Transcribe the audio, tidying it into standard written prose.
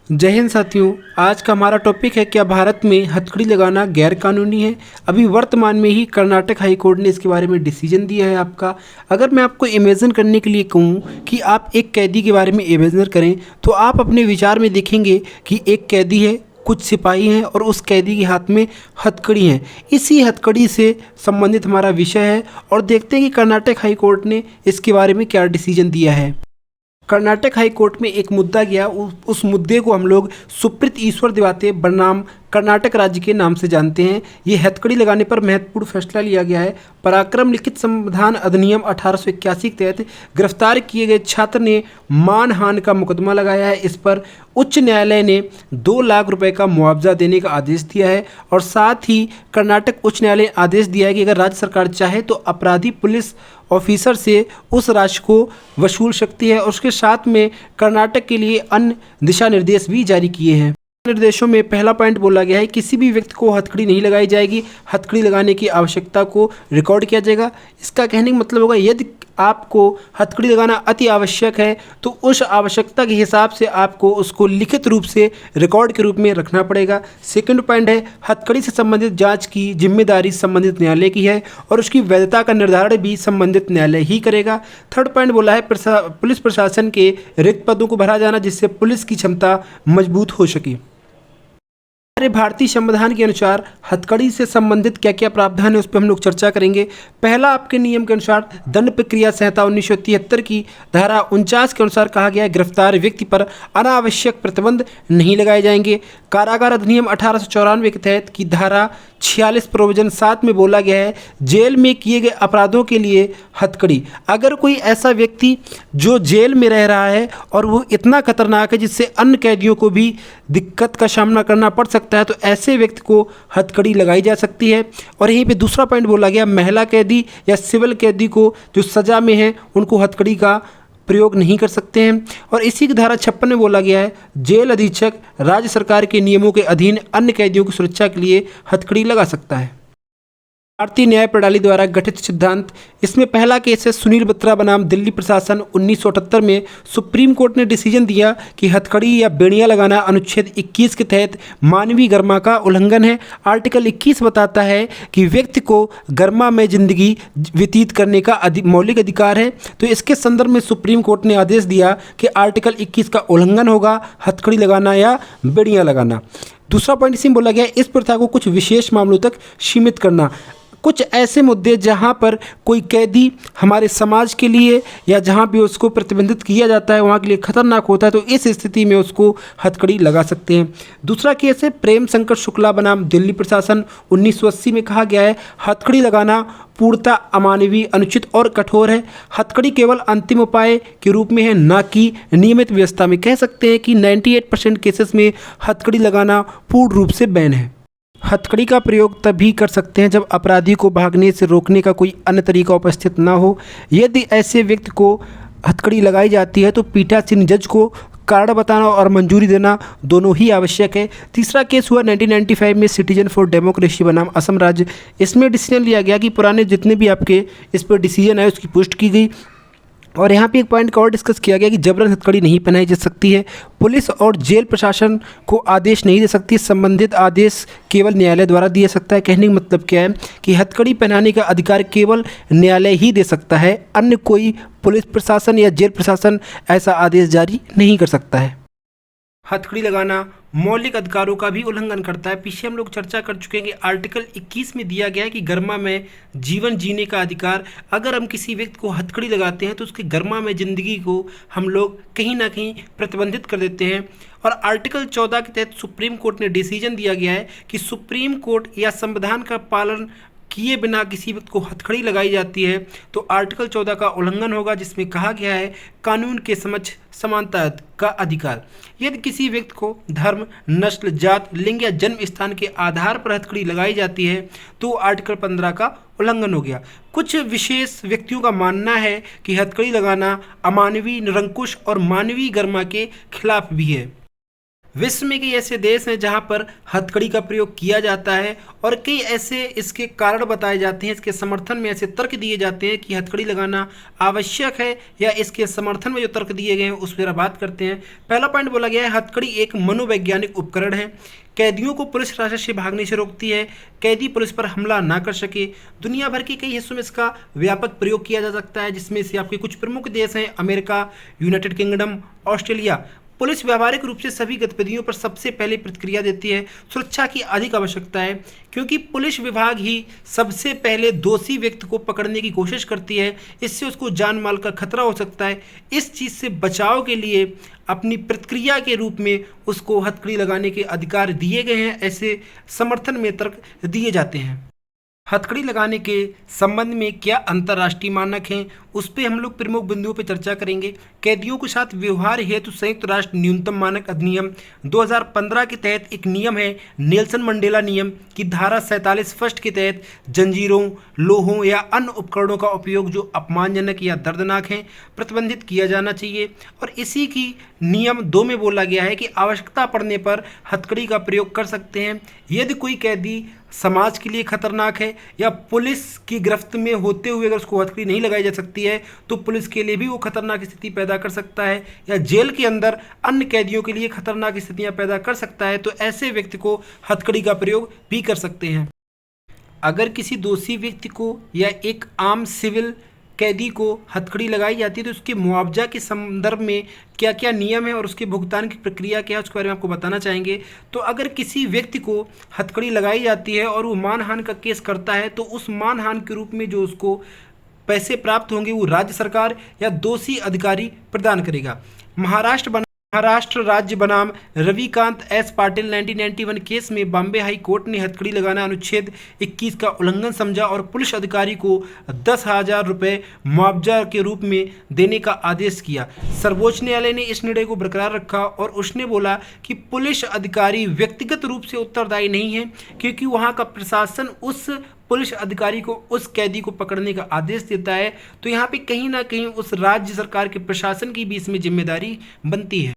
जय हिंद साथियों। आज का हमारा टॉपिक है, क्या भारत में हथकड़ी लगाना गैर कानूनी है। अभी वर्तमान में ही कर्नाटक हाई कोर्ट ने इसके बारे में डिसीजन दिया है आपका। अगर मैं आपको इमेजिन करने के लिए कहूँ कि आप एक कैदी के बारे में इमेजिन करें, तो आप अपने विचार में देखेंगे कि एक कैदी है, कुछ सिपाही हैं और उस कैदी के हाथ में हथकड़ी हैं। इसी हथकड़ी से संबंधित हमारा विषय है और देखते हैं कि कर्नाटक हाई कोर्ट ने इसके बारे में क्या डिसीजन दिया है। कर्नाटक हाई कोर्ट में एक मुद्दा गया, उस मुद्दे को हम लोग सुप्रीत ईश्वर दिवाते बनाम कर्नाटक राज्य के नाम से जानते हैं। ये हथकड़ी लगाने पर महत्वपूर्ण फैसला लिया गया है। पराक्रम लिखित संविधान अधिनियम 1881 के तहत गिरफ्तार किए गए छात्र ने मानहानि का मुकदमा लगाया है। इस पर उच्च न्यायालय ने 2 लाख रुपए का मुआवजा देने का आदेश दिया है और साथ ही कर्नाटक उच्च न्यायालय ने आदेश दिया है कि अगर राज्य सरकार चाहे तो अपराधी पुलिस ऑफिसर से उस राशि को वसूल सकती है और उसके साथ में कर्नाटक के लिए अन्य दिशा निर्देश भी जारी किए हैं। निर्देशों में पहला पॉइंट बोला गया है, किसी भी व्यक्ति को हथकड़ी नहीं लगाई जाएगी। हथकड़ी लगाने की आवश्यकता को रिकॉर्ड किया जाएगा। इसका कहने का मतलब होगा, यदि आपको हथकड़ी लगाना अति आवश्यक है तो उस आवश्यकता के हिसाब से आपको उसको लिखित रूप से रिकॉर्ड के रूप में रखना पड़ेगा। सेकंड पॉइंट है, हथकड़ी से संबंधित जांच की जिम्मेदारी संबंधित न्यायालय की है और उसकी वैधता का निर्धारण भी संबंधित न्यायालय ही करेगा। थर्ड पॉइंट बोला है, पुलिस प्रशासन के रिक्त पदों को भरा जाना, जिससे पुलिस की क्षमता मजबूत हो सके। हमारे भारतीय संविधान के अनुसार हथकड़ी से संबंधित क्या क्या प्रावधान है उस पर हम लोग चर्चा करेंगे। पहला, आपके नियम के अनुसार दंड प्रक्रिया संहिता 1973 की धारा 49 के अनुसार कहा गया है, गिरफ्तार व्यक्ति पर अनावश्यक प्रतिबंध नहीं लगाए जाएंगे। कारागार अधिनियम 1894 के तहत की धारा 46 प्रोविजन 7 में बोला गया है, जेल में किए गए अपराधों के लिए हथकड़ी। अगर कोई ऐसा व्यक्ति जो जेल में रह रहा है और वो इतना खतरनाक है जिससे अन्य कैदियों को भी दिक्कत का सामना करना पड़ सकता है, तो ऐसे व्यक्ति को हथकड़ी लगाई जा सकती है। और यहीं पे दूसरा पॉइंट बोला गया, महिला कैदी या सिविल कैदी को जो सज़ा में है उनको हथकड़ी का प्रयोग नहीं कर सकते हैं। और इसी की धारा 56 में बोला गया है, जेल अधीक्षक राज्य सरकार के नियमों के अधीन अन्य कैदियों की सुरक्षा के लिए हथकड़ी लगा सकता है। भारतीय न्याय प्रणाली द्वारा गठित सिद्धांत, इसमें पहला केस है सुनील बत्रा बनाम दिल्ली प्रशासन। 1978 में सुप्रीम कोर्ट ने डिसीजन दिया कि हथकड़ी या बेड़ियां लगाना अनुच्छेद 21 के तहत मानवीय गरिमा का उल्लंघन है। आर्टिकल 21 बताता है कि व्यक्ति को गरिमा में जिंदगी व्यतीत करने का मौलिक अधिकार है। तो इसके संदर्भ में सुप्रीम कोर्ट ने आदेश दिया कि आर्टिकल 21 का उल्लंघन होगा हथकड़ी लगाना या बेड़ियां लगाना। दूसरा पॉइंट इसी में बोला गया, इस प्रथा को कुछ विशेष मामलों तक सीमित करना। कुछ ऐसे मुद्दे जहां पर कोई कैदी हमारे समाज के लिए या जहां भी उसको प्रतिबंधित किया जाता है वहां के लिए खतरनाक होता है, तो इस स्थिति में उसको हथकड़ी लगा सकते हैं। दूसरा केस है प्रेम शंकर शुक्ला बनाम दिल्ली प्रशासन। 1980 में कहा गया है, हथकड़ी लगाना पूर्णतः अमानवीय, अनुचित और कठोर है। हथकड़ी केवल अंतिम उपाय के रूप में है, ना कि नियमित व्यवस्था में। कह सकते हैं कि 98% केसेस में हथकड़ी लगाना पूर्ण रूप से बैन है। हथकड़ी का प्रयोग तभी कर सकते हैं जब अपराधी को भागने से रोकने का कोई अन्य तरीका उपस्थित ना हो। यदि ऐसे व्यक्ति को हथकड़ी लगाई जाती है तो पीठासीन जज को कारण बताना और मंजूरी देना दोनों ही आवश्यक है। तीसरा केस हुआ 1995 में सिटीजन फॉर डेमोक्रेसी बनाम असम राज्य। इसमें डिसीजन लिया गया कि पुराने जितने भी आपके इस पर डिसीजन है उसकी पुष्टि की गई और यहाँ पे एक पॉइंट का और डिस्कस किया गया कि जबरन हथकड़ी नहीं पहनाई जा सकती है। पुलिस और जेल प्रशासन को आदेश नहीं दे सकती, संबंधित आदेश केवल न्यायालय द्वारा दिया सकता है। कहने का मतलब क्या है कि हथकड़ी पहनाने का अधिकार केवल न्यायालय ही दे सकता है, अन्य कोई पुलिस प्रशासन या जेल प्रशासन ऐसा आदेश जारी नहीं कर सकता है। हथकड़ी लगाना मौलिक अधिकारों का भी उल्लंघन करता है। पीछे हम लोग चर्चा कर चुके हैं कि आर्टिकल 21 में दिया गया है कि गरिमा में जीवन जीने का अधिकार। अगर हम किसी व्यक्ति को हथकड़ी लगाते हैं तो उसकी गरिमा में ज़िंदगी को हम लोग कहीं ना कहीं प्रतिबंधित कर देते हैं। और आर्टिकल 14 के तहत सुप्रीम कोर्ट ने डिसीजन दिया गया है कि सुप्रीम कोर्ट या संविधान का पालन किए बिना किसी व्यक्ति को हथकड़ी लगाई जाती है तो आर्टिकल 14 का उल्लंघन होगा, जिसमें कहा गया है कानून के समक्ष समानता का अधिकार। यदि किसी व्यक्ति को धर्म, नस्ल, जात, लिंग या जन्म स्थान के आधार पर हथकड़ी लगाई जाती है तो आर्टिकल 15 का उल्लंघन हो गया। कुछ विशेष व्यक्तियों का मानना है कि हथकड़ी लगाना अमानवीय, निरंकुश और मानवीय गरिमा के खिलाफ भी है। विश्व में कई ऐसे देश हैं जहां पर हथकड़ी का प्रयोग किया जाता है और कई ऐसे इसके कारण बताए जाते हैं, इसके समर्थन में ऐसे तर्क दिए जाते हैं कि हथकड़ी लगाना आवश्यक है, या इसके समर्थन में जो तर्क दिए गए हैं उस पर बात करते हैं। पहला पॉइंट बोला गया है, हथकड़ी एक मनोवैज्ञानिक उपकरण है। कैदियों को पुलिस हिरासत से भागने से रोकती है, कैदी पुलिस पर हमला ना कर सके। दुनिया भर के कई हिस्सों में इसका व्यापक प्रयोग किया जा सकता है, जिसमें से आपके कुछ प्रमुख देश हैं America, United kingdom, Australia. Police व्यावहारिक रूप से सभी गतिविधियों पर सबसे पहले प्रतिक्रिया देती है। सुरक्षा की अधिक आवश्यकता है क्योंकि पुलिस विभाग ही सबसे पहले दोषी व्यक्ति को पकड़ने की कोशिश करती है, इससे उसको जान माल का खतरा हो सकता है। इस चीज़ से बचाव के लिए अपनी प्रतिक्रिया के रूप में उसको हथकड़ी लगाने के अधिकार दिए गए हैं, ऐसे समर्थन में तर्क दिए जाते हैं। हथकड़ी लगाने के संबंध में क्या अंतर्राष्ट्रीय मानक हैं, उस पर हम लोग प्रमुख बिंदुओं पर चर्चा करेंगे। कैदियों के साथ व्यवहार हेतु संयुक्त राष्ट्र न्यूनतम मानक अधिनियम 2015 के तहत एक नियम है, नेल्सन मंडेला नियम की धारा 47 फर्स्ट के तहत जंजीरों, लोहों या अन्य उपकरणों का उपयोग जो अपमानजनक या दर्दनाक हैं प्रतिबंधित किया जाना चाहिए। और इसी की नियम 2 में बोला गया है कि आवश्यकता पड़ने पर हथकड़ी का प्रयोग कर सकते हैं यदि कोई कैदी समाज के लिए खतरनाक है या पुलिस की गिरफ्त में होते हुए अगर उसको हथकड़ी नहीं लगाई जा सकती है तो पुलिस के लिए भी वो खतरनाक स्थिति पैदा कर सकता है, या जेल के अंदर अन्य कैदियों के लिए खतरनाक स्थितियां पैदा कर सकता है, तो ऐसे व्यक्ति को हथकड़ी का प्रयोग भी कर सकते हैं। अगर किसी दोषी व्यक्ति को या एक आम सिविल कैदी को हथकड़ी लगाई जाती है तो उसके मुआवजा के संदर्भ में क्या क्या नियम है और उसके भुगतान की प्रक्रिया क्या है उसके बारे में आपको बताना चाहेंगे। तो अगर किसी व्यक्ति को हथकड़ी लगाई जाती है और वो मानहानि का केस करता है तो उस मानहानि के रूप में जो उसको पैसे प्राप्त होंगे वो राज्य सरकार या दोषी अधिकारी प्रदान करेगा। महाराष्ट्र राज्य बनाम रविकांत एस पाटिल 1991 केस में बॉम्बे हाई कोर्ट ने हथकड़ी लगाना अनुच्छेद 21 का उल्लंघन समझा और पुलिस अधिकारी को 10,000 रुपये मुआवजा के रूप में देने का आदेश किया। सर्वोच्च न्यायालय ने इस निर्णय को बरकरार रखा और उसने बोला कि पुलिस अधिकारी व्यक्तिगत रूप से उत्तरदायी नहीं है क्योंकि वहाँ का प्रशासन उस पुलिस अधिकारी को उस कैदी को पकड़ने का आदेश देता है, तो यहाँ पे कहीं ना कहीं उस राज्य सरकार के प्रशासन की भी इसमें जिम्मेदारी बनती है।